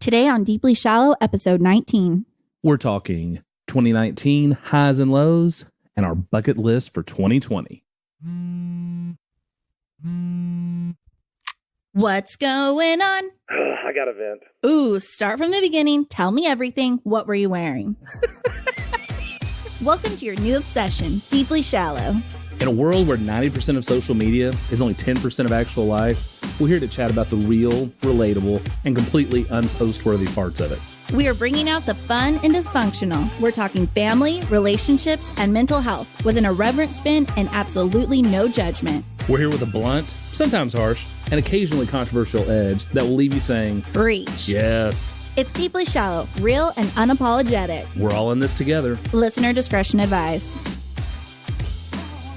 Today on Deeply Shallow, episode 19. We're talking 2019 highs and lows and our bucket list for 2020. What's going on? I got a vent. Ooh, start from the beginning. Tell me everything. What were you wearing? Welcome to your new obsession, Deeply Shallow. In a world where 90% of social media is only 10% of actual life, we're here to chat about the real, relatable, and completely unpost-worthy parts of it. We are bringing out the fun and dysfunctional. We're talking family, relationships, and mental health with an irreverent spin and absolutely no judgment. We're here with a blunt, sometimes harsh, and occasionally controversial edge that will leave you saying, Preach. yes. It's Deeply Shallow, real and unapologetic. We're all in this together. Listener discretion advised.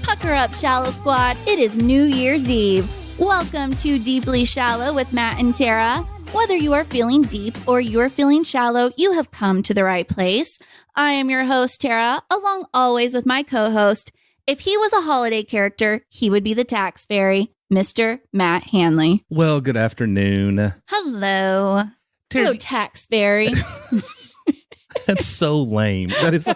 Pucker up, Shallow Squad. It is New Year's Eve. Welcome to Deeply Shallow with Matt and Tara. Whether you are feeling deep or you are feeling shallow, you have come to the right place. I am your host, Tara, along always with my co-host. If he was a holiday character, he would be the tax fairy, Mr. Matt Hanley. Well, good afternoon. Hello. Tara, Hello, tax fairy. that's so lame. That is,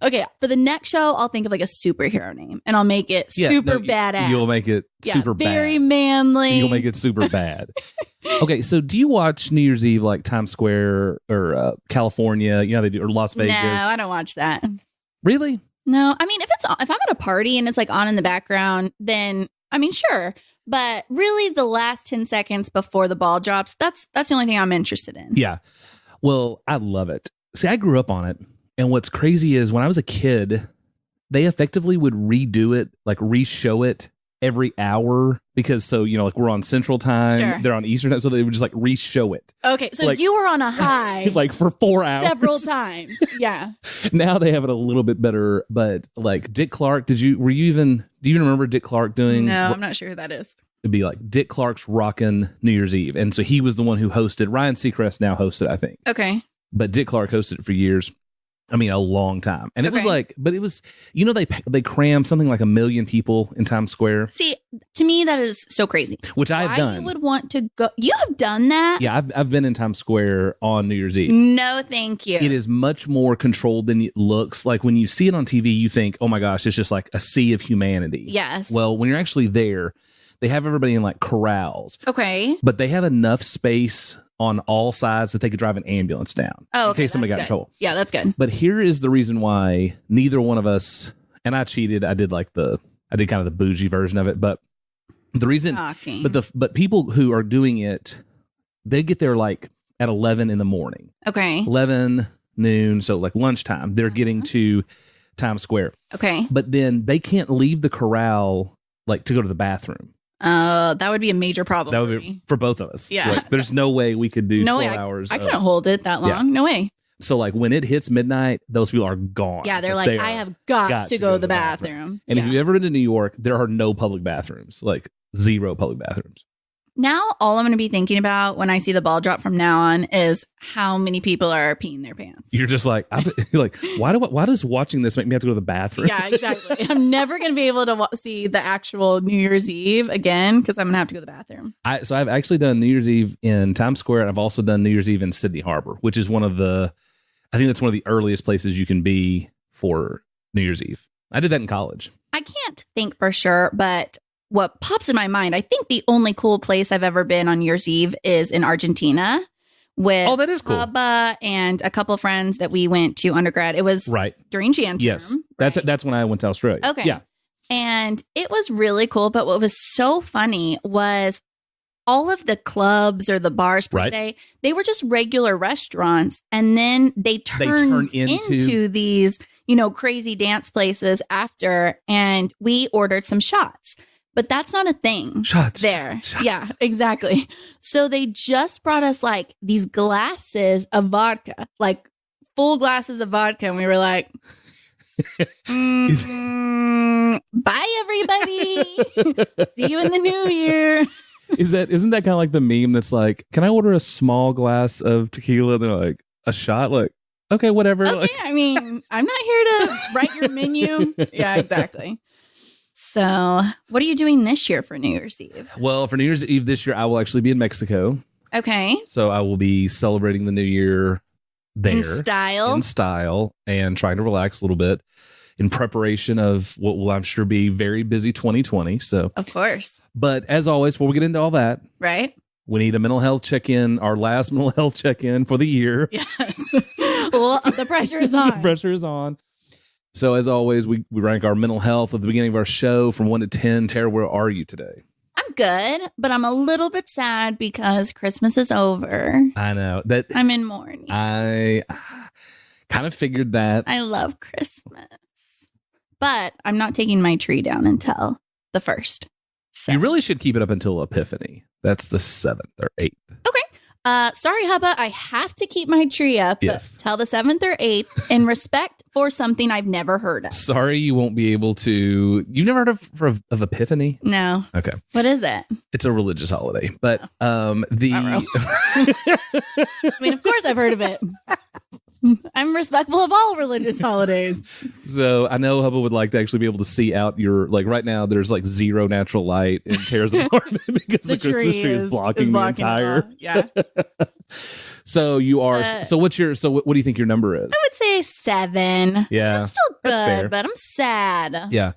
Okay, for the next show, I'll think of like a superhero name, and I'll make it super badass. You'll make it super bad. Very manly. You'll make it super bad. Okay, so do you watch New Year's Eve like Times Square or California? You know they do, or Las Vegas? No, I don't watch that. Really? No, I mean if I'm at a party and it's like on in the background, then I mean sure. But really, the last 10 seconds before the ball drops, that's the only thing I'm interested in. Yeah. Well, I love it. See, I grew up on it. And what's crazy is when I was a kid, they effectively would redo it, like re-show it every hour because like we're on Central Time, Sure. They're on Eastern Time, so they would just like re-show it. Okay, so like, you were on a high like for 4 hours. several times. Yeah. Now they have it a little bit better, but like Dick Clark, do you even remember Dick Clark doing? No, I'm not sure who that is. It'd be like Dick Clark's Rockin' New Year's Eve. And so he was the one who hosted. Ryan Seacrest now hosts it, I think. Okay. But Dick Clark hosted it for years. I mean, a long time. And it was like, but it was, they crammed something like 1 million people in Times Square. See, to me, that is so crazy. Which I've done. You would want to go. You have done that? Yeah, I've been in Times Square on New Year's Eve. No, thank you. It is much more controlled than it looks. Like when you see it on TV, you think, oh my gosh, it's just like a sea of humanity. Yes. Well, when you're actually there, they have everybody in like corrals. Okay. But they have enough space on all sides that they could drive an ambulance down in case somebody got in trouble. Yeah, that's good. But here is the reason why neither one of us, and I cheated. I did kind of the bougie version of it. But the reason, but people who are doing it, they get there like at 11 in the morning. Okay. 11 noon. So like lunchtime, they're getting to Times Square. Okay. But then they can't leave the corral like to go to the bathroom. That would be a major problem. That would be for both of us. Yeah. Like, there's no way we could do 12 way. hours. I can't hold it that long. Yeah. No way. So like when it hits midnight, those people are gone. Yeah, they're like, I have got to go to the bathroom. And if you've ever been to New York, there are no public bathrooms, like 0 public bathrooms. Now, all I'm going to be thinking about when I see the ball drop from now on is how many people are peeing their pants. You're just like, why does watching this make me have to go to the bathroom? Yeah, exactly. I'm never going to be able to see the actual New Year's Eve again because I'm going to have to go to the bathroom. So I've actually done New Year's Eve in Times Square, and I've also done New Year's Eve in Sydney Harbor, which is I think that's one of the earliest places you can be for New Year's Eve. I did that in college. I can't think for sure, but what pops in my mind, I think the only cool place I've ever been on New Year's Eve is in Argentina with that is cool. Bubba and a couple of friends that we went to undergrad. It was during Jan term. Yes, right? that's when I went to Australia. Okay. Yeah. And it was really cool. But what was so funny was all of the clubs or the bars per se, they were just regular restaurants. And then they turned into these, crazy dance places after. And we ordered some shots. But that's not a thing there. Shots. Yeah, exactly. So they just brought us like these glasses of vodka, like full glasses of vodka. And we were like, bye, everybody. See you in the new year. Isn't that kind of like the meme that's like, can I order a small glass of tequila? And they're like, a shot? Like, okay, whatever. Okay, like, I mean, I'm not here to write your menu. Yeah, exactly. So what are you doing this year for New Year's Eve? Well, for New Year's Eve this year, I will actually be in Mexico. Okay. So I will be celebrating the new year there. In style and trying to relax a little bit in preparation of what will, I'm sure, be very busy 2020. So, of course. But as always, before we get into all that, right, we need a mental health check-in, our last mental health check-in for the year. Yes. Well, the pressure is on. The pressure is on. So as always, we rank our mental health at the beginning of our show from 1 to 10. Tara, where are you today? I'm good, but I'm a little bit sad because Christmas is over. I know. That I'm in mourning. I kind of figured that. I love Christmas. But I'm not taking my tree down until the 1st. So. You really should keep it up until Epiphany. That's the 7th or 8th. Okay. Sorry, Hubba, I have to keep my tree up till the 7th or 8th in respect for something I've never heard of. Sorry, you won't be able to. You've never heard of Epiphany? No. Okay. What is it? It's a religious holiday, but I mean, of course I've heard of it. I'm respectful of all religious holidays. So I know Hubba would like to actually be able to see out your, like right now there's like zero natural light in Tara's apartment because the Christmas tree is blocking the entire. Yeah. So you are, so what do you think your number is? I would say 7. Yeah. I'm still good, but I'm sad. Yeah.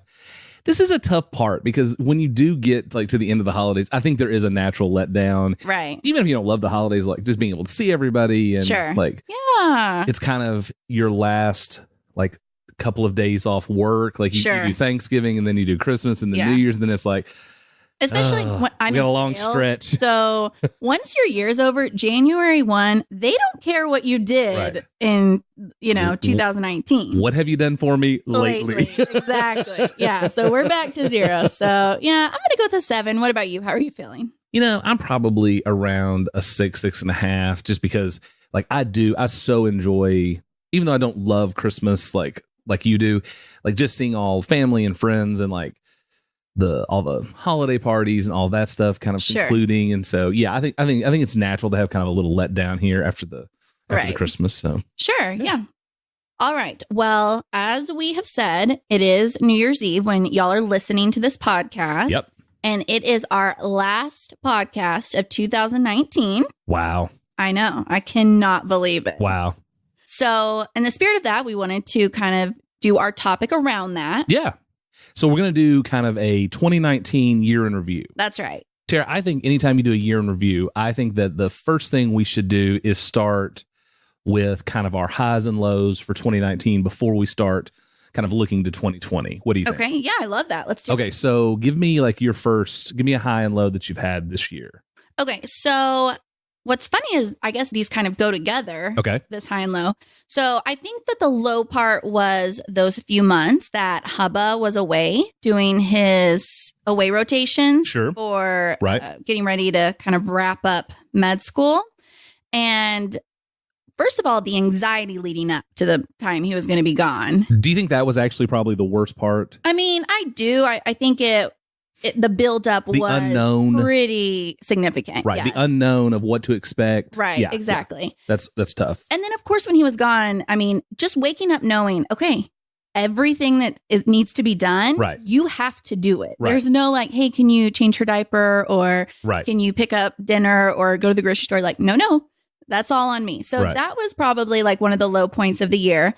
This is a tough part because when you do get like to the end of the holidays, I think there is a natural letdown. Right. Even if you don't love the holidays, like just being able to see everybody and like, yeah, it's kind of your last like couple of days off work. Like you do Thanksgiving and then you do Christmas and then New Year's. And then it's like, especially when I'm in a long stretch. So once your year's over, January 1, they don't care what you did in, 2019. What have you done for me lately? Exactly. Yeah. So we're back to 0. So yeah, I'm going to go with a 7. What about you? How are you feeling? I'm probably around a 6, 6.5, just because like I so enjoy, even though I don't love Christmas like you do, like just seeing all family and friends and like all the holiday parties and all that stuff kind of concluding. And so, yeah, I think it's natural to have kind of a little letdown here after the Christmas. So yeah. All right. Well, as we have said, it is New Year's Eve when y'all are listening to this podcast. Yep. And it is our last podcast of 2019. Wow. I know. I cannot believe it. Wow. So in the spirit of that, we wanted to kind of do our topic around that. Yeah. So we're going to do kind of a 2019 year in review. That's right. Tara, I think anytime you do a year in review, I think that the first thing we should do is start with kind of our highs and lows for 2019 before we start kind of looking to 2020. What do you think? Okay. Yeah, I love that. Let's do it. Okay. So give me like give me a high and low that you've had this year. Okay. So what's funny is I guess these kind of go together. Okay. This high and low. So I think that the low part was those few months that Hubba was away doing his away rotations for getting ready to kind of wrap up med school. And first of all, the anxiety leading up to the time he was going to be gone. Do you think that was actually probably the worst part? I mean, I do. I think the buildup was unknown, pretty significant. Right. Yes. The unknown of what to expect. Right. Yeah, exactly. Yeah. That's tough. And then, of course, when he was gone, I mean, just waking up knowing, okay, everything that it needs to be done, you have to do it. Right. There's no like, hey, can you change her diaper or can you pick up dinner or go to the grocery store? Like, no, that's all on me. So that was probably like one of the low points of the year.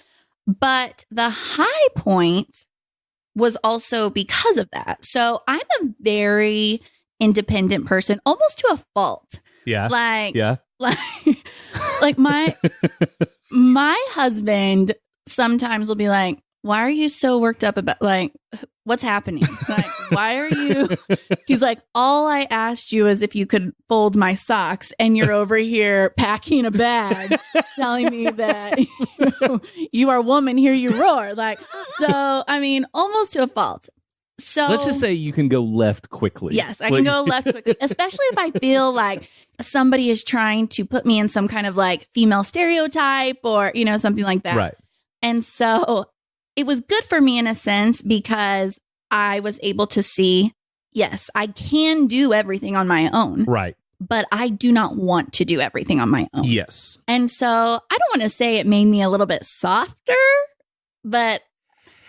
But the high point was also because of that. So I'm a very independent person, almost to a fault. Yeah. Like my husband sometimes will be like, why are you so worked up about like what's happening? Like, why are you? He's like, all I asked you is if you could fold my socks, and you're over here packing a bag, telling me that you are a woman, here you roar. Like, so I mean, almost to a fault. So let's just say you can go left quickly. Yes, I can go left quickly, especially if I feel like somebody is trying to put me in some kind of like female stereotype or, something like that. Right. And so it was good for me in a sense because I was able to see, yes, I can do everything on my own. Right. But I do not want to do everything on my own. Yes. And so I don't want to say it made me a little bit softer, but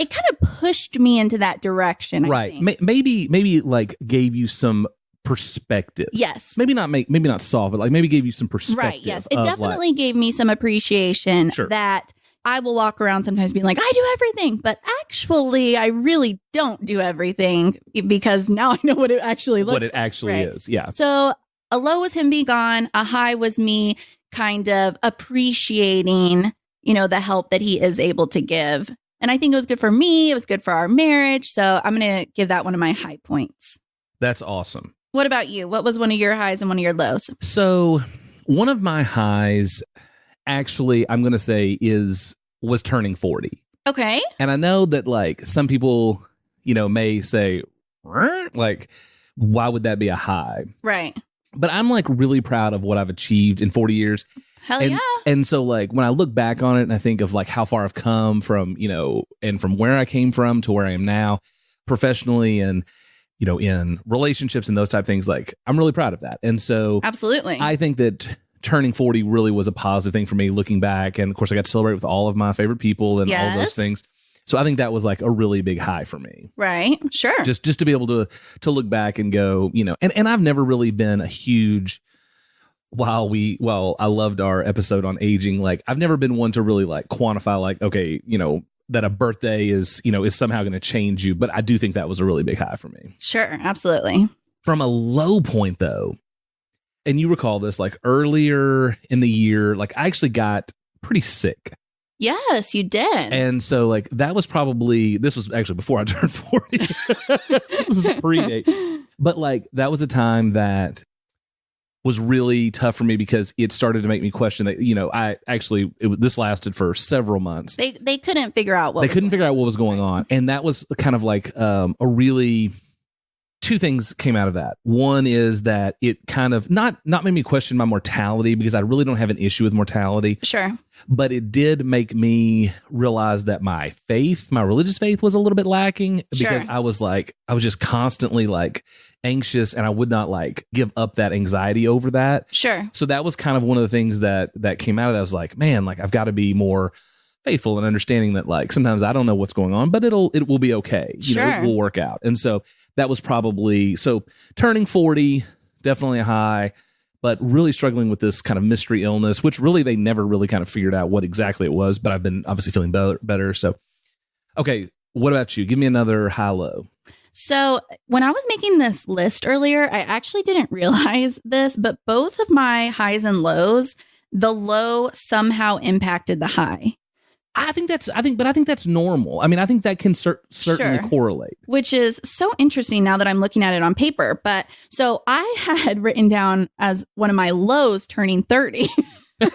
it kind of pushed me into that direction. Right. I think. Maybe like gave you some perspective. Yes. Maybe not solve, but like maybe gave you some perspective. Right. Yes. It definitely gave me some appreciation that I will walk around sometimes being like, I do everything, but actually I really don't do everything because now I know what it actually looks like. What it actually is. Yeah. So a low was him being gone. A high was me kind of appreciating, the help that he is able to give. And I think it was good for me. It was good for our marriage. So I'm going to give that one of my high points. That's awesome. What about you? What was one of your highs and one of your lows? So one of my highs, actually, I'm going to say was turning 40. Okay. And I know that like some people, may say, like, why would that be a high? Right. But I'm like really proud of what I've achieved in 40 years. Hell yeah. And so like when I look back on it and I think of like how far I've come from, and from where I came from to where I am now professionally and, in relationships and those type of things, like I'm really proud of that. And so absolutely, I think that turning 40 really was a positive thing for me looking back. And of course I got to celebrate with all of my favorite people and all of those things. So I think that was like a really big high for me. Right. Sure. Just to be able to look back and go, and I've never really been a huge, while I loved our episode on aging, like I've never been one to really like quantify like, okay, that a birthday is somehow going to change you. But I do think that was a really big high for me. Sure. Absolutely. From a low point though, and you recall this, like earlier in the year, like I actually got pretty sick. Yes, you did. And so like this was actually before I turned 40. This is pre-date. But like that was a time that was really tough for me because it started to make me question that, this lasted for several months. They couldn't figure out what was going on. And that was kind of like two things came out of that. One is that it kind of not made me question my mortality because I really don't have an issue with mortality. Sure. But it did make me realize that my religious faith was a little bit lacking because I was just constantly like anxious and I would not like give up that anxiety over that. Sure. So that was kind of one of the things that came out of that. I was like, man, like I've got to be more faithful and understanding that like sometimes I don't know what's going on, but it will be okay. It will work out. And so that was probably, turning 40, definitely a high, but really struggling with this kind of mystery illness, which really they never really kind of figured out what exactly it was, but I've been obviously feeling better. So, okay, what about you? Give me another high-low. So when I was making this list earlier, I actually didn't realize this, but both of my highs and lows, the low somehow impacted the high. I think that's normal. I mean, I think that can certainly correlate. Which is so interesting now that I'm looking at it on paper. But so I had written down as one of my lows turning 30. But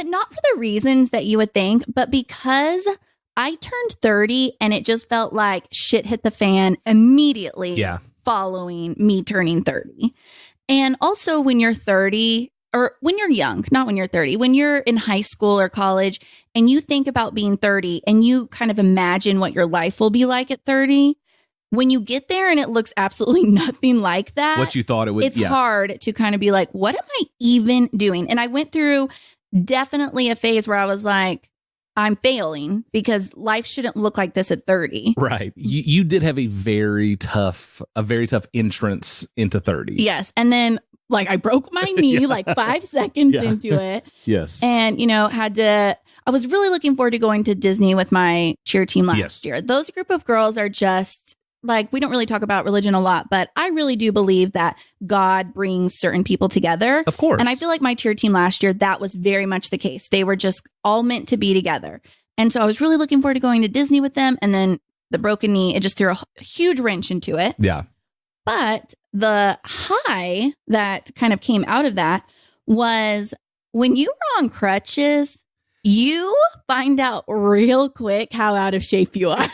not for the reasons that you would think, but because I turned 30 and it just felt like shit hit the fan immediately following me turning 30. And also when you're 30, or when you're young, not when you're 30, when you're in high school or college and you think about being 30 and you kind of imagine what your life will be like at 30, when you get there and it looks absolutely nothing like that, what you thought it would, it's hard to kind of be like, what am I even doing? And I went through definitely a phase where I was like, I'm failing because life shouldn't look like this at 30. Right. You did have a very tough entrance into 30. Yes. And then like I broke my knee like 5 seconds into it. Yes. And, I was really looking forward to going to Disney with my cheer team last year. Those group of girls are just like, we don't really talk about religion a lot, but I really do believe that God brings certain people together. Of course. And I feel like my cheer team last year, that was very much the case. They were just all meant to be together. And so I was really looking forward to going to Disney with them. And then the broken knee, it just threw a huge wrench into it. Yeah. But the high that kind of came out of that was when you were on crutches, you find out real quick how out of shape you are.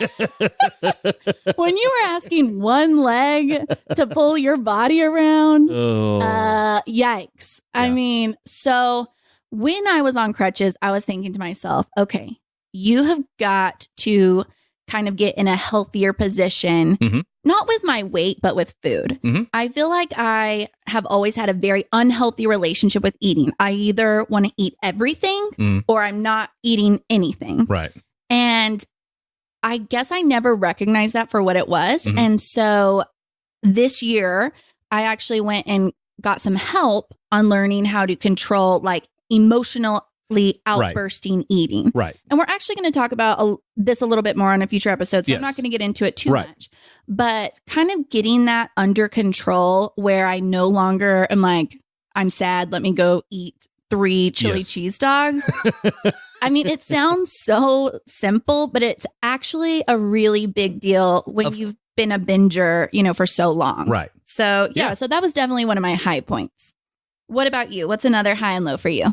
When you were asking one leg to pull your body around, yikes. Yeah. I mean, so when I was on crutches, I was thinking to myself, okay, you have got to kind of get in a healthier position, not with my weight, but with food. I feel like I have always had a very unhealthy relationship with eating. I either want to eat everything or I'm not eating anything. Right. And I guess I never recognized that for what it was. And so this year, I actually went and got some help on learning how to control like emotionally outbursting eating. Right. And we're actually going to talk about this a little bit more on a future episode. So I'm not going to get into it too much. But kind of getting that under control where I no longer am like, I'm sad, let me go eat 3 chili cheese dogs. I mean, it sounds so simple, but it's actually a really big deal when you've been a binger, for so long. Right. So, so that was definitely one of my high points. What about you? What's another high and low for you?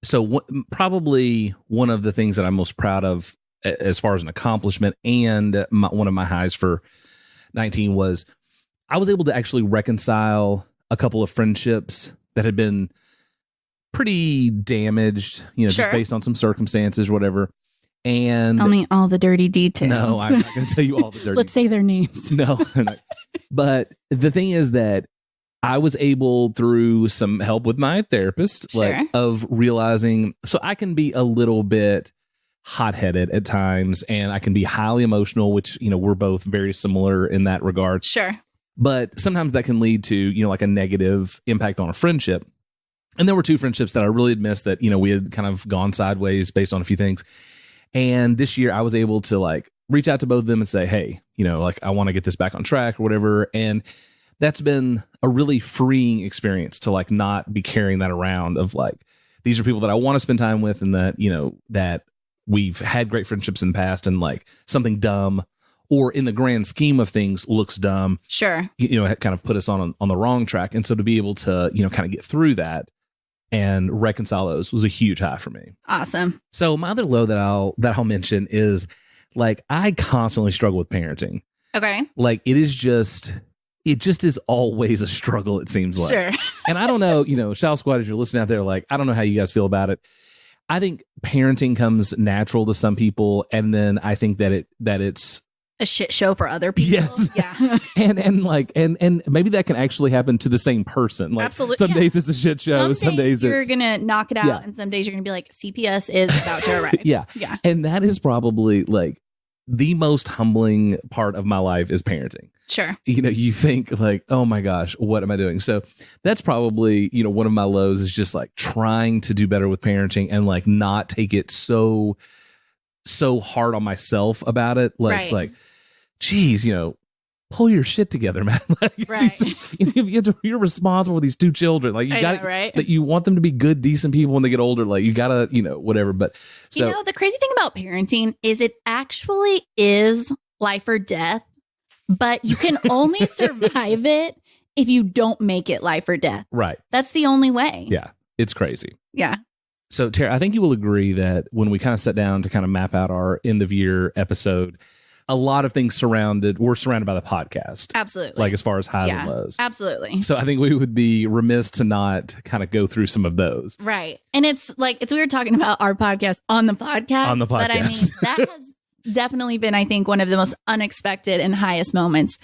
So probably one of the things that I'm most proud of as far as an accomplishment and one of my highs for 19 was I was able to actually reconcile a couple of friendships that had been pretty damaged, just based on some circumstances or whatever. And tell me all the dirty details. No, I'm not going to tell you all the dirty Let's say their names. No. But the thing is that I was able, through some help with my therapist, of realizing, so I can be a little bit hot-headed at times, and I can be highly emotional, which, we're both very similar in that regard. Sure. But sometimes that can lead to, like a negative impact on a friendship. And there were 2 friendships that I really had missed that, we had kind of gone sideways based on a few things. And this year I was able to like reach out to both of them and say, hey, I want to get this back on track or whatever. And that's been a really freeing experience to like not be carrying that around of like, these are people that I want to spend time with and that, that we've had great friendships in the past and like something dumb or in the grand scheme of things looks dumb. Sure. It kind of put us on the wrong track. And so to be able to, kind of get through that and reconcile those was a huge high for me. Awesome. So my other low that I'll mention is like, I constantly struggle with parenting. Okay. Like it just is always a struggle, it seems like. Sure. And I don't know, Shal Squad, as you're listening out there, like, I don't know how you guys feel about it. I think parenting comes natural to some people. And then I think that it's a shit show for other people. Yes. Yeah. and maybe that can actually happen to the same person. Like absolutely. Some days it's a shit show. Some days you're going to knock it out. And some days you're going to be like, CPS is about to arrive. Yeah. Yeah. And that is probably like the most humbling part of my life is parenting. Sure. You think like, oh my gosh, what am I doing? So that's probably, one of my lows is just like trying to do better with parenting and like not take it so hard on myself about it. Like, it's like, geez, pull your shit together, man. Like, you're responsible for these 2 children. Like you got that you want them to be good, decent people when they get older. Like you gotta, whatever. But so the crazy thing about parenting is it actually is life or death, but you can only survive it if you don't make it life or death. Right. That's the only way. Yeah. It's crazy. Yeah. So Tara, I think you will agree that when we kind of sat down to kind of map out our end of year episode, a lot of things we're surrounded by the podcast. Absolutely. Like as far as highs and lows. Absolutely. So I think we would be remiss to not kind of go through some of those. Right. And it's weird talking about our podcast on the podcast. On the podcast. But I mean, that has definitely been, I think, one of the most unexpected and highest moments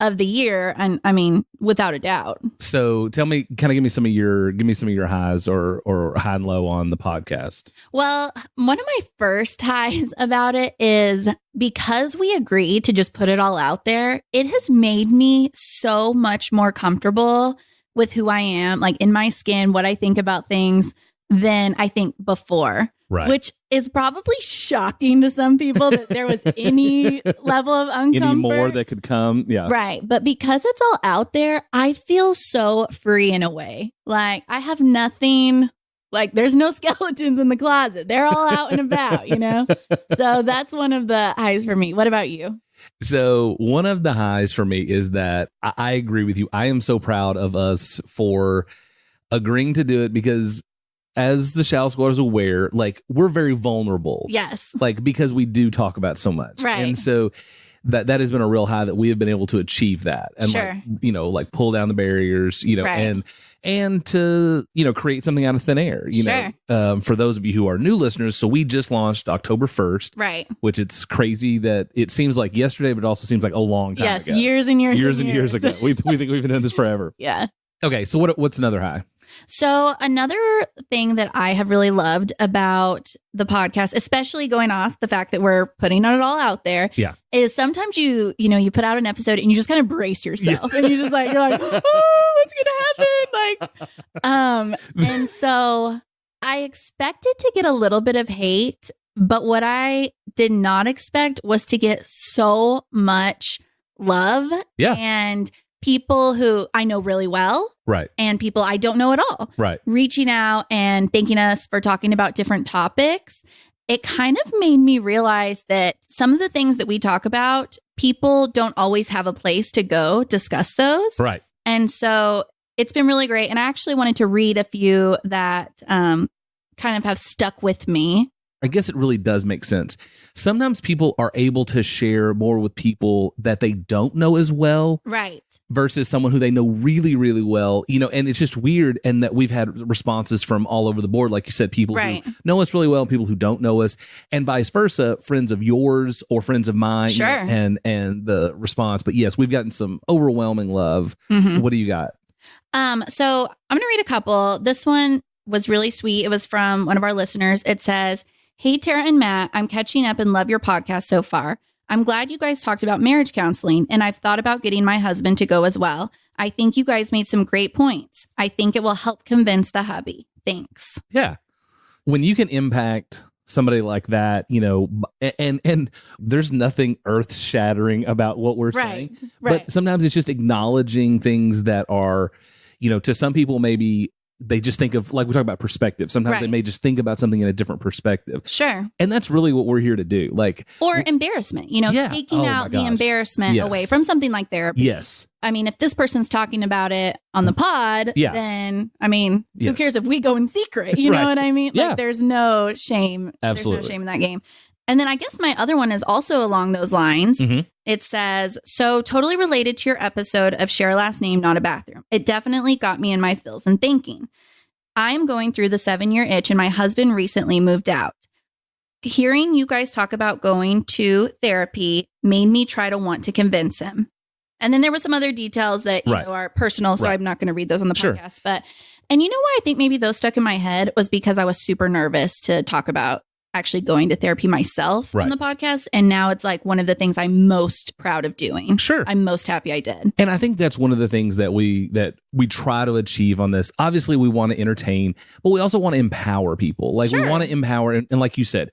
of the year. And I mean, without a doubt. So tell me, kind of give me some of your highs or high and low on the podcast. Well, one of my first highs about it is because we agreed to just put it all out there, it has made me so much more comfortable with who I am, like in my skin, what I think about things than I think before. Right. Which is probably shocking to some people that there was any level of uncomfort. Any more that could come. Yeah. Right. But because it's all out there, I feel so free in a way. Like I have nothing, like there's no skeletons in the closet. They're all out and about, So that's one of the highs for me. What about you? So one of the highs for me is that I agree with you. I am so proud of us for agreeing to do it because as the Shal Squad is aware, like we're very vulnerable. Yes. Like because we do talk about so much. Right. And so that has been a real high that we have been able to achieve that. And like pull down the barriers, and to, create something out of thin air, for those of you who are new listeners. So we just launched October 1st. Right. Which it's crazy that it seems like yesterday, but it also seems like a long time ago. Years and years and years ago. We think we've been doing this forever. Yeah. Okay. So what's another high? So another thing that I have really loved about the podcast, especially going off the fact that we're putting it all out there, is sometimes you put out an episode and you just kind of brace yourself and you're like, oh, what's gonna happen? And so I expected to get a little bit of hate, but what I did not expect was to get so much love and people who I know really well. Right. And people I don't know at all. Right. Reaching out and thanking us for talking about different topics. It kind of made me realize that some of the things that we talk about, people don't always have a place to go discuss those. Right. And so it's been really great. And I actually wanted to read a few that kind of have stuck with me. I guess it really does make sense. Sometimes people are able to share more with people that they don't know as well. Right. Versus someone who they know really, really well, and it's just weird. And that we've had responses from all over the board. Like you said, people who know us really well, people who don't know us, and vice versa, friends of yours or friends of mine. Sure. And the response. But yes, we've gotten some overwhelming love. Mm-hmm. What do you got? So I'm going to read a couple. This one was really sweet. It was from one of our listeners. It says, "Hey, Tara and Matt, I'm catching up and love your podcast so far. I'm glad you guys talked about marriage counseling, and I've thought about getting my husband to go as well. I think you guys made some great points. I think it will help convince the hubby. Thanks." Yeah. When you can impact somebody like that, and there's nothing earth shattering about what we're saying, but sometimes it's just acknowledging things that are, to some people, maybe they just think of, like we talk about perspective. Sometimes they may just think about something in a different perspective. Sure. And that's really what we're here to do. Or embarrassment, taking out the embarrassment away from something like therapy. Yes. I mean, if this person's talking about it on the pod, then, who cares if we go in secret? You know what I mean? There's no shame. Absolutely. There's no shame in that game. And then I guess my other one is also along those lines. Mm-hmm. It says, "So totally related to your episode of Share a Last Name, Not a Bathroom. It definitely got me in my feels and thinking. I'm going through the 7-year itch and my husband recently moved out. Hearing you guys talk about going to therapy made me try to want to convince him." And then there were some other details that are personal, so I'm not going to read those on the podcast. But, and you know why I think maybe those stuck in my head was because I was super nervous to talk about actually going to therapy myself on the podcast. And now it's like one of the things I'm most proud of doing. Sure. I'm most happy I did. And I think that's one of the things that we try to achieve on this. Obviously, we want to entertain, but we also want to empower people. We want to empower. And like you said,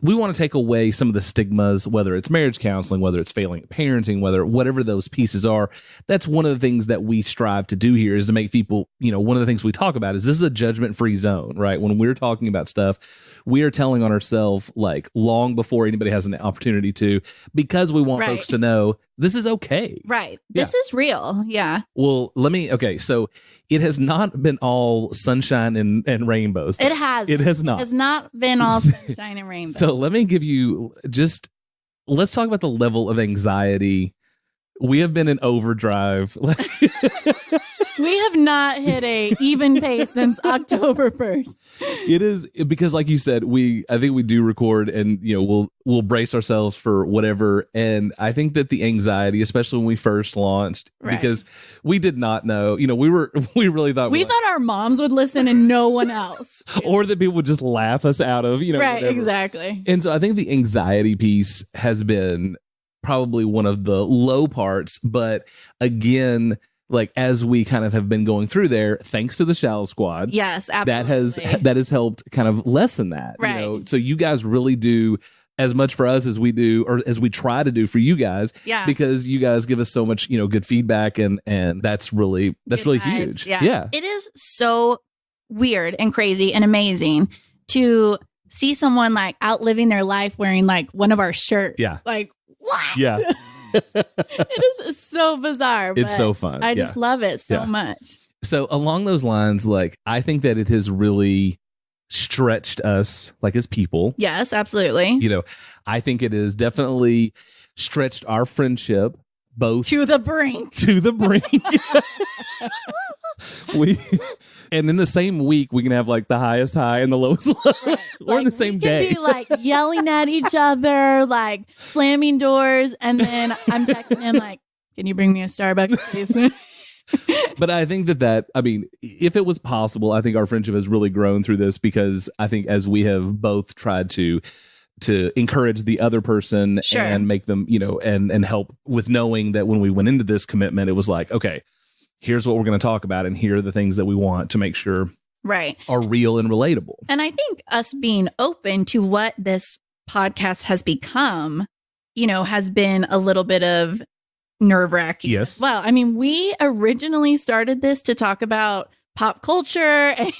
we want to take away some of the stigmas, whether it's marriage counseling, whether it's failing at parenting, whatever those pieces are. That's one of the things that we strive to do here, is to make people, one of the things we talk about is this is a judgment-free zone, right? When we're talking about stuff, we are telling on ourselves long before anybody has an opportunity to, because we want folks to know this is okay. Right. This is real. Yeah. Well, so it has not been all sunshine and rainbows. It has. It has not. It has not been all sunshine and rainbows. So let me give you let's talk about the level of anxiety. We have been in overdrive. We have not hit a even pace since October 1st. It is because, like you said, I think we do record, and we'll brace ourselves for whatever. And I think that the anxiety, especially when we first launched, because we did not know, we really thought we thought our moms would listen and no one else, or that people would just laugh us out of, right, whatever. Exactly. And so I think the anxiety piece has been probably one of the low parts, but again, as we kind of have been going through there, thanks to the Shallow Squad, yes, absolutely, that has helped kind of lessen that. Right. So you guys really do as much for us as we do, or as we try to do for you guys. Yeah. Because you guys give us so much, good feedback, and that's really huge. Yeah. It is so weird and crazy and amazing to see someone out living their life wearing one of our shirts. Yeah. What? Yeah. It is so bizarre. It's so fun. I just love it so much. So along those lines, I think that it has really stretched us as people. Yes, absolutely. I think it has definitely stretched our friendship both to the brink. And in the same week, we can have the highest high and the lowest low, or in the same day. We can be yelling at each other, slamming doors, and then I'm texting him can you bring me a Starbucks, please? But I think I mean, if it was possible, I think our friendship has really grown through this, because I think as we have both tried to encourage the other person and make them, and help with knowing that when we went into this commitment, it was like, okay, here's what we're going to talk about, and here are the things that we want to make sure are real and relatable. And I think us being open to what this podcast has become, has been a little bit of nerve-wracking. Yes. Well, I mean, we originally started this to talk about pop culture and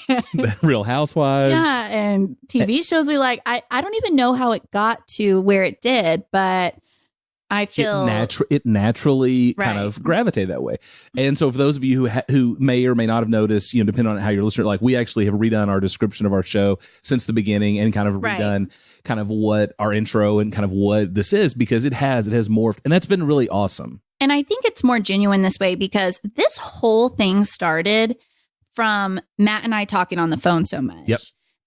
Real Housewives. Yeah, and TV shows we like. I don't even know how it got to where it did, but I feel it naturally kind of gravitated that way. And so for those of you who may or may not have noticed, depending on how you're listening, like we actually have redone our description of our show since the beginning, and kind of redone kind of what our intro and kind of what this is, because it has morphed, and that's been really awesome. And I think it's more genuine this way, because this whole thing started from Matt and I talking on the phone so much. Yep.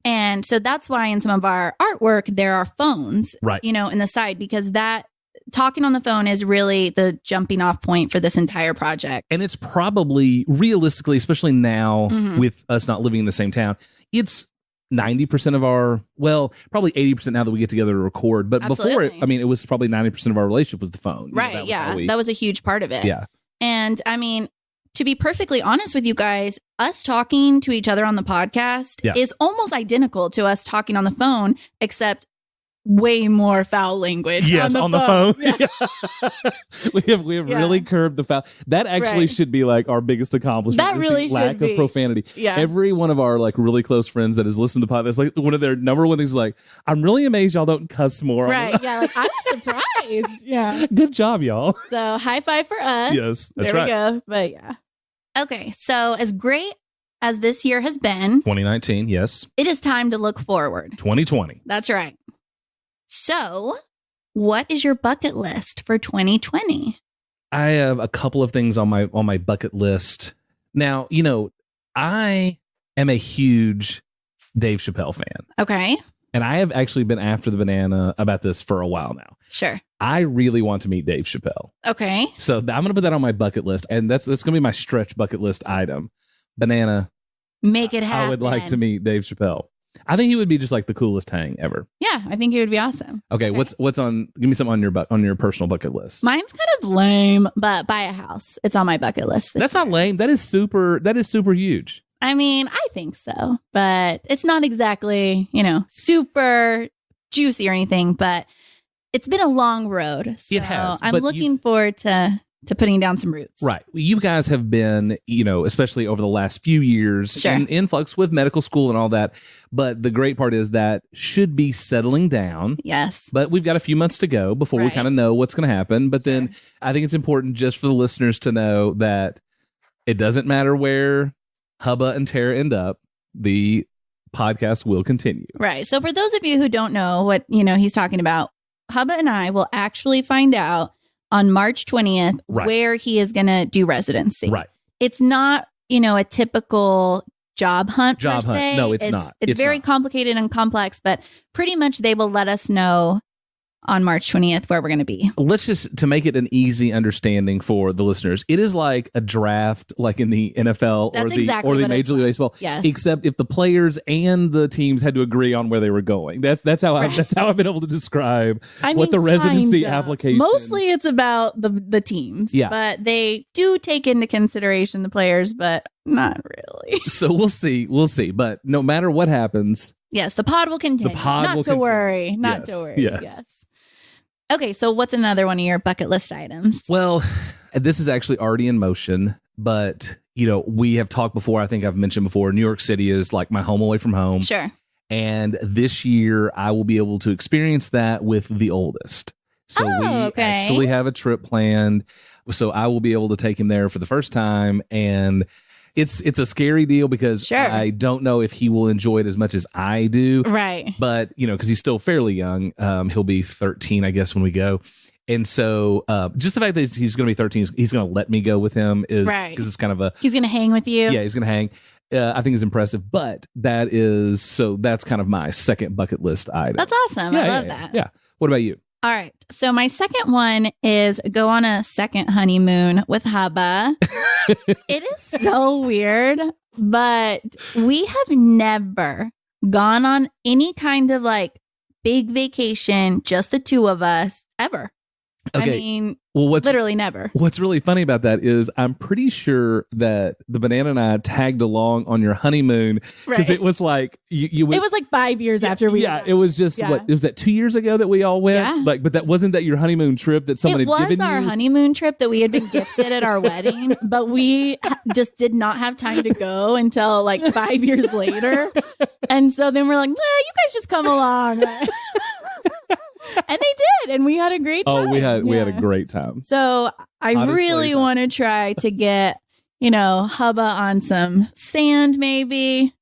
And so that's why in some of our artwork, there are phones, in the side, because that talking on the phone is really the jumping off point for this entire project. And it's probably realistically, especially now with us not living in the same town, it's 90% of our, probably 80% now that we get together to record. But before it, I mean, it was probably 90% of our relationship was the phone. Right. That was a huge part of it. Yeah. And I mean, to be perfectly honest with you guys, us talking to each other on the podcast is almost identical to us talking on the phone, except way more foul language. Yes, on the phone. Yeah. we have really curbed the foul. That actually should be like our biggest accomplishment. That really lack of profanity. Yeah. Every one of our like really close friends that has listened to the podcast, like one of their number one things is like, I'm really amazed y'all don't cuss more. Right. Yeah. Like I'm surprised. Yeah. Good job, y'all. So high five for us. Yes. That's there we go. But yeah. Okay. So as great as this year has been, 2019, yes, it is time to look forward. 2020. That's right. So, what is your bucket list for 2020? I have a couple of things on my bucket list. Now, I am a huge Dave Chappelle fan. Okay. And I have actually been after the banana about this for a while now. Sure. I really want to meet Dave Chappelle. Okay. So I'm going to put that on my bucket list, and that's going to be my stretch bucket list item. Banana. Make it happen. I would like to meet Dave Chappelle. I think he would be just like the coolest hang ever. Yeah, I think he would be awesome. Okay, what's on? Give me something on your personal bucket list. Mine's kind of lame, but buy a house. It's on my bucket list. That's not lame. That is super huge. I mean, I think so, but it's not exactly super juicy or anything. But it's been a long road. So it has. I'm looking forward to putting down some roots. Right. You guys have been, especially over the last few years, in influx with medical school and all that. But the great part is that should be settling down. Yes. But we've got a few months to go before we kind of know what's going to happen. But then I think it's important just for the listeners to know that it doesn't matter where Hubba and Tara end up, the podcast will continue. Right. So for those of you who don't know what, he's talking about, Hubba and I will actually find out on March 20th, where he is going to do residency. Right. It's not, a typical job hunt. No, it's not. It's very complicated and complex, but pretty much they will let us know on March 20th where we're going to be. Let's just, to make it an easy understanding for the listeners, it is like a draft like in the NFL or the Major League Baseball. Yes. Except if the players and the teams had to agree on where they were going. That's how I've been able to describe what the residency application. Mostly it's about the teams. Yeah. But they do take into consideration the players, but not really. So we'll see. But no matter what happens. Yes, the pod will continue. Not to worry. Yes. Okay, so what's another one of your bucket list items? Well, this is actually already in motion, but, we have talked before. I think I've mentioned before, New York City is like my home away from home. Sure. And this year I will be able to experience that with the oldest. So we actually have a trip planned. So I will be able to take him there for the first time. And it's a scary deal because I don't know if he will enjoy it as much as I do. Right. But, because he's still fairly young. He'll be 13, I guess, when we go. And so just the fact that he's going to be 13, he's going to let me go with him is because it's kind of he's going to hang with you. Yeah, he's going to hang. I think is impressive. But that's kind of my second bucket list item. That's awesome. I love that. Yeah. What about you? All right. So my second one is go on a second honeymoon with Hubba. It is so weird, but we have never gone on any kind of like big vacation, just the two of us, ever. Okay. I mean, literally never. What's really funny about that is I'm pretty sure that the banana and I tagged along on your honeymoon because it was like it was like 5 years after we. Yeah, it was just what was that 2 years ago that we all went. Yeah. Like, but that wasn't that your honeymoon trip that somebody had given you. It was our honeymoon trip that we had been gifted at our wedding, but we just did not have time to go until like 5 years later, and so then we're like, you guys just come along. And they did, and we had a great time. Oh, we had a great time. So I really want to try to get, Hubba on some sand, maybe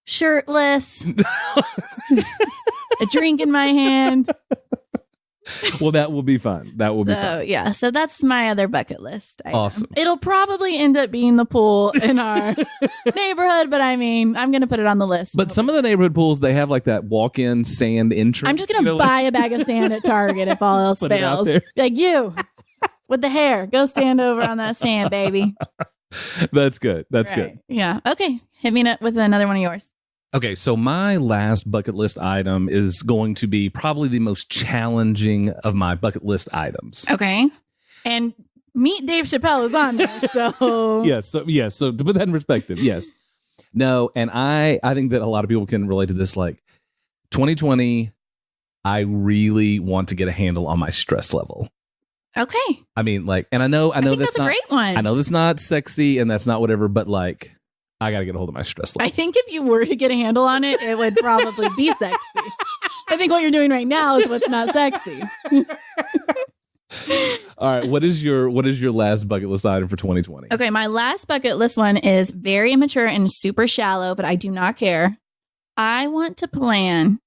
shirtless, a drink in my hand. Well, that will be fun. That will be fun. Yeah. So that's my other bucket list. Awesome. It'll probably end up being the pool in our neighborhood, but I mean, I'm going to put it on the list. But some of the neighborhood pools, they have like that walk-in sand entrance. I'm just going to buy a bag of sand at Target if all else fails. Like you with the hair, go stand over on that sand, baby. That's good. That's good. Yeah. Okay. Hit me with another one of yours. Okay, so my last bucket list item is going to be probably the most challenging of my bucket list items. Okay. And meet Dave Chappelle is on there, so... Yes, so to put that in perspective, yes. No, and I think that a lot of people can relate to this, like, 2020, I really want to get a handle on my stress level. Okay. I mean, like, and I know that's a great one. I know that's not sexy and that's not whatever, but like, I got to get a hold of my stress level. I think if you were to get a handle on it, it would probably be sexy. I think what you're doing right now is what's not sexy. All right. What is your last bucket list item for 2020? Okay. My last bucket list one is very immature and super shallow, but I do not care. I want to plan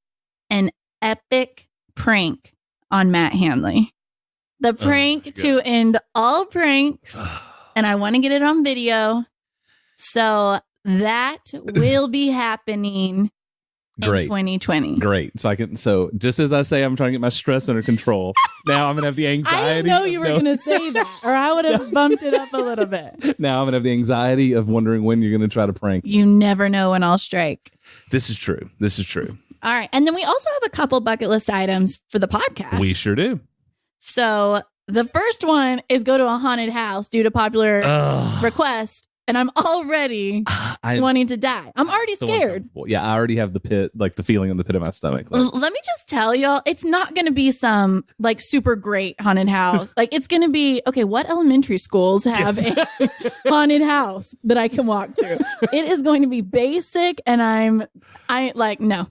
an epic prank on Matt Hanley. The prank to end all pranks. And I want to get it on video. So that will be happening in 2020. Great. So just as I say, I'm trying to get my stress under control. Now I'm going to have the anxiety. I didn't know you were going to say that, or I would have bumped it up a little bit. Now I'm going to have the anxiety of wondering when you're going to try to prank. You never know when I'll strike. This is true. All right. And then we also have a couple bucket list items for the podcast. We sure do. So the first one is go to a haunted house due to popular request. And I'm already wanting to die. I'm already scared. Yeah, I already have the pit, like the feeling in the pit of my stomach. Like. Let me just tell y'all, it's not going to be some like super great haunted house. Like it's going to be, okay, what elementary schools have a haunted house that I can walk through? It is going to be basic and I like, no.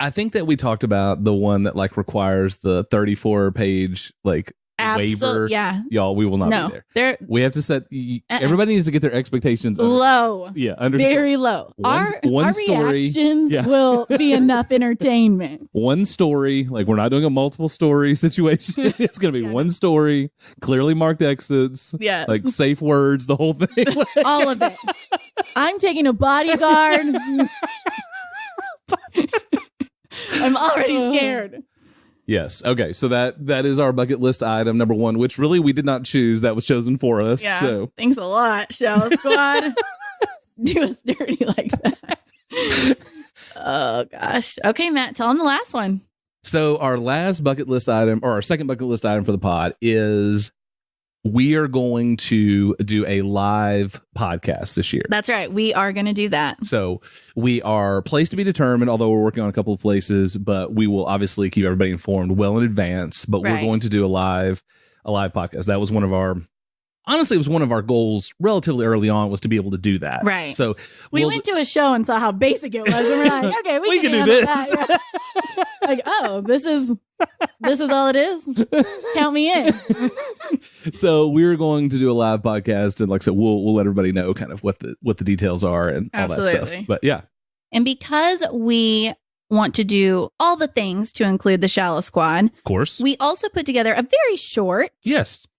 I think that we talked about the one that like requires the 34-page like waiver. Yeah. Y'all, we will not be there. We have to set everybody needs to get their expectations low. Very low. Our story, reactions will be enough entertainment. One story, like we're not doing a multiple story situation. It's going to be one story, clearly marked exits, like safe words, the whole thing. All of it. I'm taking a bodyguard. I'm already scared. Yes. Okay. So that is our bucket list item number one, which really we did not choose. That was chosen for us. Yeah. So. Thanks a lot, Shell Squad. Do us dirty like that. Oh, gosh. Okay, Matt, tell them the last one. So our last bucket list item, or our second bucket list item for the pod, is we are going to do a live podcast this year. That's right. We are going to do that. So we are place to be determined, although we're working on a couple of places, but we will obviously keep everybody informed well in advance. But we're going to do a live podcast. That was one of our goals relatively early on, was to be able to do that. Right. So we went to a show and saw how basic it was. And we're like, okay, we can do this. That. Like, oh, this is all it is. Count me in. So we're going to do a live podcast, and like I said, we'll let everybody know kind of what the details are and all that stuff. But yeah. And because we want to do all the things to include the Shallow Squad, of course, we also put together a very short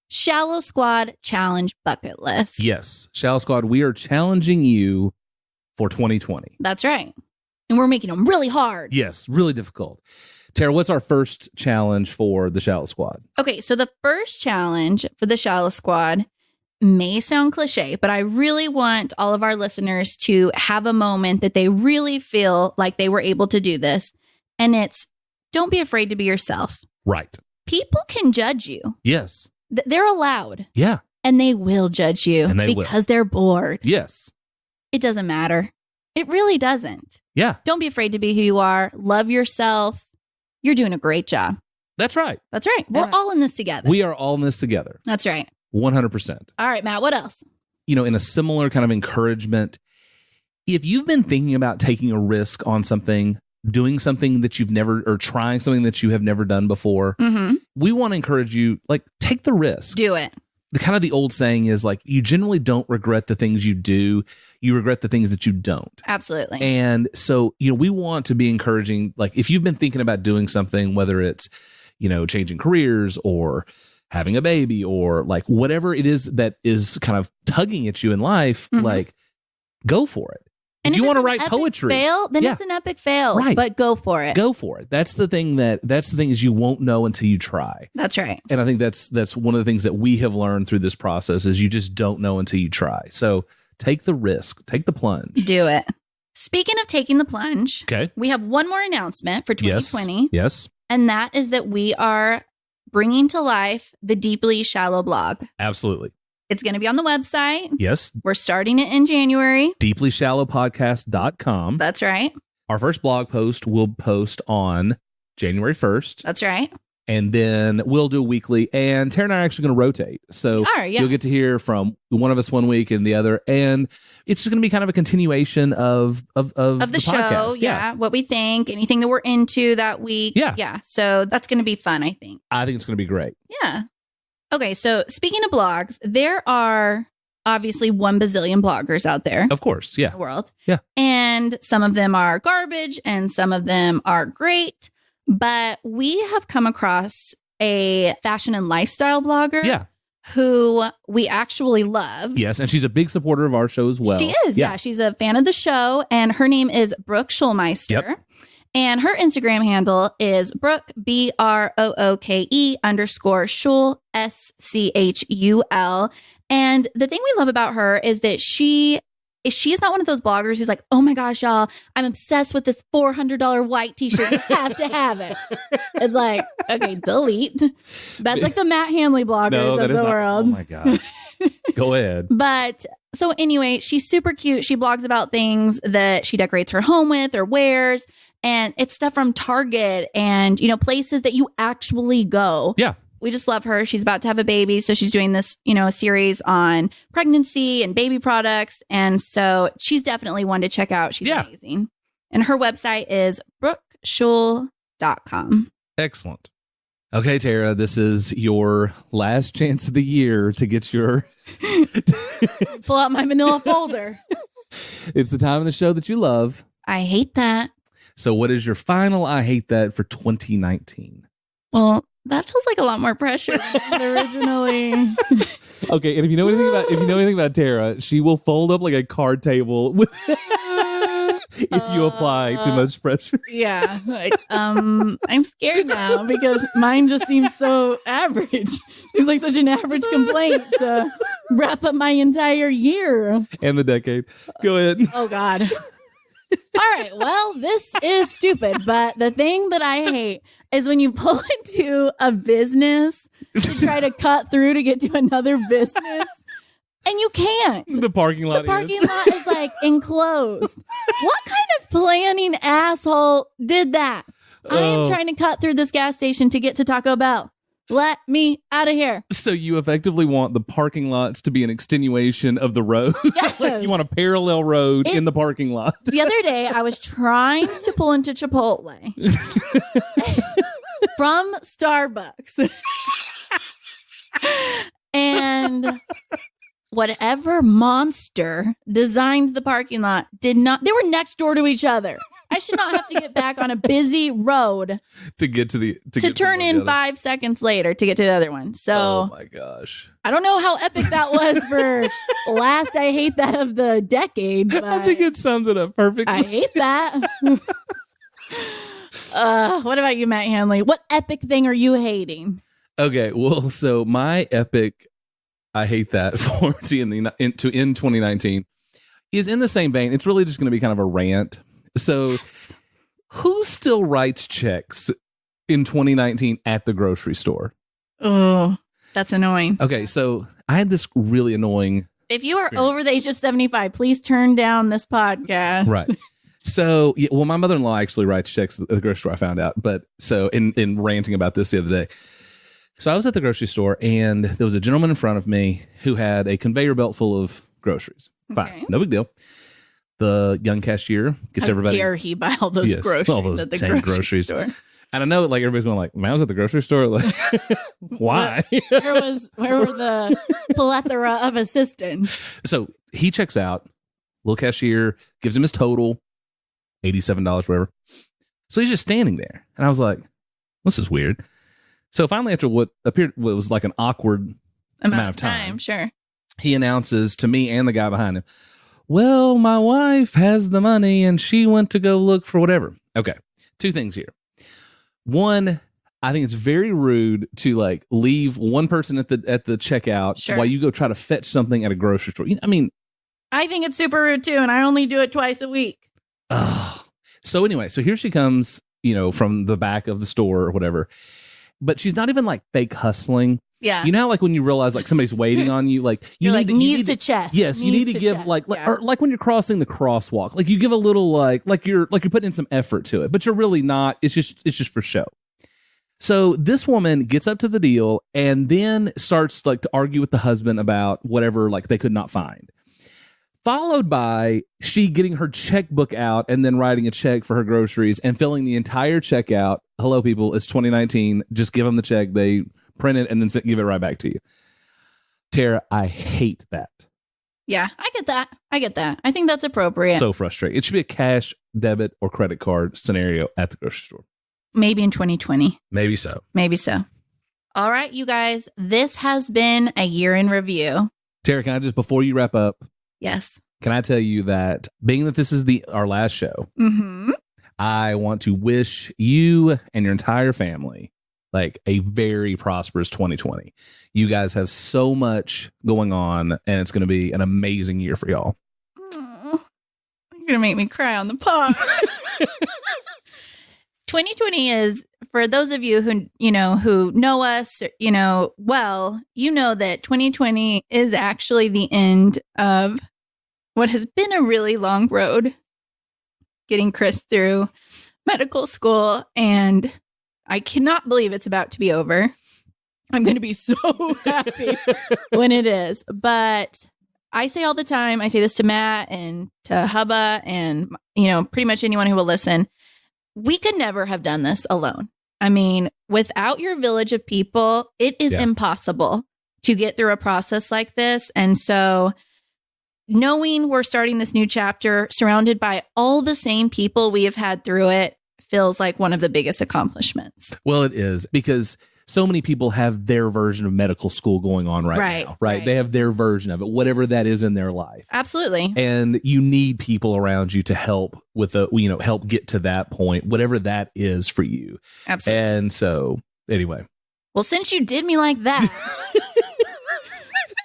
Shallow Squad challenge bucket list. Yes. Shallow Squad, we are challenging you for 2020. That's right. And we're making them really hard. Yes, really difficult. Tara, what's our first challenge for the Shallow Squad? Okay, so the first challenge for the Shallow Squad may sound cliche, but I really want all of our listeners to have a moment that they really feel like they were able to do this. And it's, don't be afraid to be yourself. Right. People can judge you. Yes. They're allowed. Yeah. And they will judge you because they're bored. Yes. It doesn't matter. It really doesn't. Yeah. Don't be afraid to be who you are. Love yourself. You're doing a great job. That's right. That's right. We're all in this together. We are all in this together. That's right. 100%. All right, Matt, what else? In a similar kind of encouragement, if you've been thinking about taking a risk on something, doing something that you've never, or trying something that you have never done before, we want to encourage you, take the risk. Do it. The old saying is you generally don't regret the things you do. You regret the things that you don't. Absolutely. And so, we want to be encouraging, if you've been thinking about doing something, whether it's, changing careers or having a baby or whatever it is that is kind of tugging at you in life, go for it. And if you want to write poetry, fail, then it's an epic fail. Right. But go for it. Go for it. That's the thing is you won't know until you try. That's right. And I think that's one of the things that we have learned through this process is you just don't know until you try. So take the risk, take the plunge. Do it. Speaking of taking the plunge, okay, we have one more announcement for 2020. Yes. And that is that we are bringing to life the Deeply Shallow blog. Absolutely. It's going to be on the website. Yes. We're starting it in January. deeplyshallowpodcast.com. That's right. Our first blog post will post on January 1st. That's right. And then we'll do weekly. And Tara and I are actually going to rotate. So you'll get to hear from one of us one week and the other. And it's just going to be kind of a continuation of the show. Podcast. Yeah. What we think, anything that we're into that week. Yeah. So that's going to be fun, I think. I think it's going to be great. Yeah. Okay. So speaking of blogs, there are obviously 1 bazillion bloggers out there. Of course. Yeah. In the world. Yeah. And some of them are garbage and some of them are great. But we have come across a fashion and lifestyle blogger who we actually love. Yes, and she's a big supporter of our show as well. She is, yeah. She's a fan of the show, and her name is Brooke Schulmeister. Yep. And her Instagram handle is Brooke, BROOKE_Schul, SCHUL. And the thing we love about her is that she's not one of those bloggers who's like, oh my gosh, y'all, I'm obsessed with this $400 white t-shirt. You have to have it. It's like, okay, delete. That's like the Matt Hanley bloggers of the world. Oh my God. Go ahead. But so anyway, she's super cute. She blogs about things that she decorates her home with or wears. And it's stuff from Target and, places that you actually go. Yeah. We just love her. She's about to have a baby. So she's doing this, a series on pregnancy and baby products. And so she's definitely one to check out. She's amazing. And her website is brookeschul.com. Excellent. Okay, Tara, this is your last chance of the year to get your... Pull out my manila folder. It's the time of the show that you love. I hate that. So what is your final I hate that for 2019? Well, that feels like a lot more pressure than originally. Okay, and if you know anything about Tara, she will fold up like a card table if you apply too much pressure. Yeah, I'm scared now because mine just seems so average. Seems like such an average complaint to wrap up my entire year and the decade. Go ahead. Oh God. All right, well, this is stupid, but the thing that I hate is when you pull into a business to try to cut through to get to another business, and you can't. The parking lot is like enclosed. What kind of planning asshole did that? I am trying to cut through this gas station to get to Taco Bell. Let me out of here. So you effectively want the parking lots to be an extenuation of the road? Yes. Like you want a parallel road in the parking lot. The other day, I was trying to pull into Chipotle from Starbucks. And whatever monster designed the parking lot they were next door to each other. I should not have to get back on a busy road to get to turn in 5 seconds later to get to the other one. So, oh my gosh, I don't know how epic that was for last I hate that of the decade. But I think it sums it up perfectly. I hate that. What about you, Matt Hanley? What epic thing are you hating? Okay, well, so my epic, I hate that for to end 2019 is in the same vein. It's really just going to be kind of a rant. So, who still writes checks in 2019 at the grocery store? Oh, that's annoying. Okay, so I had this really annoying. If you are over the age of 75, please turn down this podcast. Right. So, yeah, well, my mother-in-law actually writes checks at the grocery store, I found out. But so in ranting about this the other day. So I was at the grocery store and there was a gentleman in front of me who had a conveyor belt full of groceries. Fine. Okay. No big deal. The young cashier gets everybody. How dare he buy all those groceries all those at the grocery store? And I know, like, everybody's going like, man, I was at the grocery store. Like, why? Where were the plethora of assistants? So he checks out. Little cashier gives him his total, $87, whatever. So he's just standing there, and I was like, this is weird. So finally, after what was like an awkward amount of time, sure, he announces to me and the guy behind him, well, my wife has the money, and she went to go look for whatever. Okay, two things here. One, I think it's very rude to like leave one person at the checkout while you go try to fetch something at a grocery store. I mean, I think it's super rude too, and I only do it twice a week. So anyway, so here she comes, from the back of the store or whatever, but she's not even like fake hustling. Yeah. You know how like when you realize like somebody's waiting on you, like you need knees to chest. Yes, you need to give chest. Or like when you're crossing the crosswalk, like you give a little like you're putting in some effort to it, but you're really not. It's just for show. So this woman gets up to the deal and then starts like to argue with the husband about whatever like they could not find. Followed by she getting her checkbook out and then writing a check for her groceries and filling the entire check out. Hello, people, it's 2019. Just give them the check. They print it and then give it right back to you. Tara, I hate that. Yeah, I get that. I think that's appropriate. So frustrating. It should be a cash, debit, or credit card scenario at the grocery store. Maybe in 2020. Maybe so. All right, you guys, this has been a year in review. Tara, can I just, before you wrap up? Yes. Can I tell you that being that this is our last show, I want to wish you and your entire family like a very prosperous 2020. You guys have so much going on, and it's going to be an amazing year for y'all. Oh, you're going to make me cry on the pod. 2020 is, for those of you who know us, well, that 2020 is actually the end of what has been a really long road getting Chris through medical school, and I cannot believe it's about to be over. I'm going to be so happy when it is. But I say all the time, I say this to Matt and to Hubba and, pretty much anyone who will listen. We could never have done this alone. I mean, without your village of people, it is impossible to get through a process like this. And so knowing we're starting this new chapter surrounded by all the same people we have had through it feels like one of the biggest accomplishments. Well, it is, because so many people have their version of medical school going on right now, right? They have their version of it, whatever that is in their life. Absolutely. And you need people around you to help with help get to that point, whatever that is for you. Absolutely. And so anyway. Well, since you did me like that,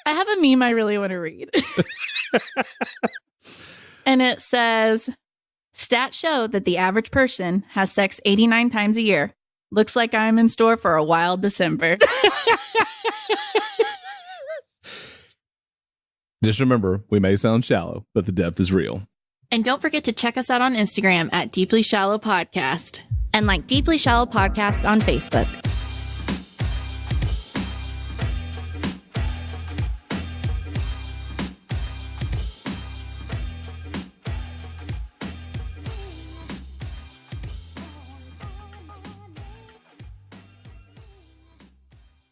I have a meme I really want to read. And it says, stats show that the average person has sex 89 times a year. Looks like I'm in store for a wild December. Just remember, we may sound shallow, but the depth is real. And don't forget to check us out on Instagram at Deeply Shallow Podcast and like Deeply Shallow Podcast on Facebook.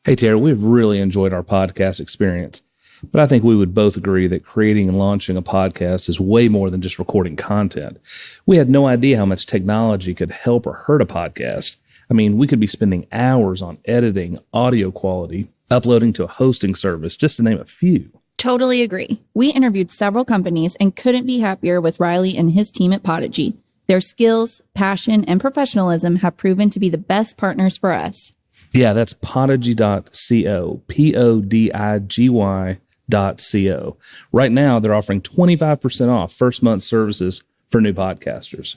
Hey, Tara, we've really enjoyed our podcast experience, but I think we would both agree that creating and launching a podcast is way more than just recording content. We had no idea how much technology could help or hurt a podcast. I mean, we could be spending hours on editing, audio quality, uploading to a hosting service, just to name a few. Totally agree. We interviewed several companies and couldn't be happier with Riley and his team at Podigy. Their skills, passion, and professionalism have proven to be the best partners for us. Yeah, that's podigy.co, PODIGY.co. Right now, they're offering 25% off first month services for new podcasters.